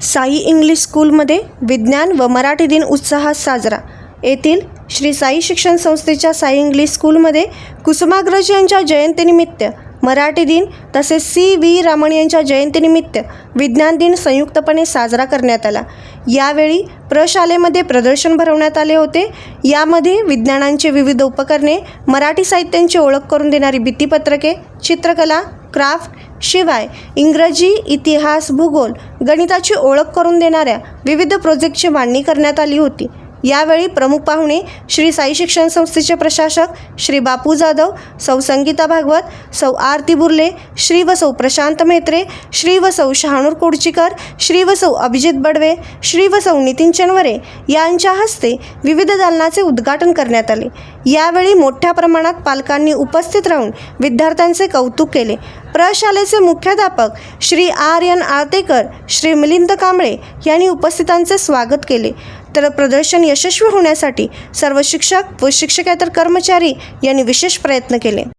Sai English स्कूलमध्ये विज्ञान व मराठी दिन उत्साहात साजरा। येथील श्री साई शिक्षण संस्थेच्या साई इंग्लिश स्कूलमध्ये कुसुमाग्रज यांच्या जयंतीनिमित्त मराठी दिन तसेच सी.व्ही. रामन यांच्या जयंतीनिमित्त विज्ञान दिन संयुक्तपणे साजरा करण्यात आला। यावेळी प्रशालेमध्ये प्रदर्शन भरवण्यात आले होते। यामध्ये विज्ञानांची विविध उपकरणे, मराठी साहित्यांची ओळख करून देणारी भित्तीपत्रके, चित्रकला, क्राफ्ट, शिवाय इंग्रजी, इतिहास, भूगोल, गणिताची ओळख करून देणाऱ्या विविध प्रोजेक्टची मांडणी करण्यात आली होती। यावेळी प्रमुख पाहुणे श्री साई शिक्षण संस्थेचे प्रशासक श्री बापू जाधव, सौ संगीता भागवत, सौ आरती बुर्ले, श्री व सौ प्रशांत मेत्रे, श्री व सौ शहानूर कुडचीकर, श्री व सौ अभिजित बडवे, श्री व सौ नितीन चनवरे यांच्या हस्ते विविध दालनाचे उद्घाटन करण्यात आले। यावेळी मोठ्या प्रमाणात पालकांनी उपस्थित राहून विद्यार्थ्यांचे कौतुक केले। प्रशालेचे मुख्याध्यापक श्री आर.एन. आळतेकर, श्री मिलिंद कांबळे यांनी उपस्थितांचे स्वागत केले। तर प्रदर्शन यशस्वी होण्यासाठी सर्व शिक्षक व शिक्षकेतर कर्मचारी यांनी विशेष प्रयत्न केले।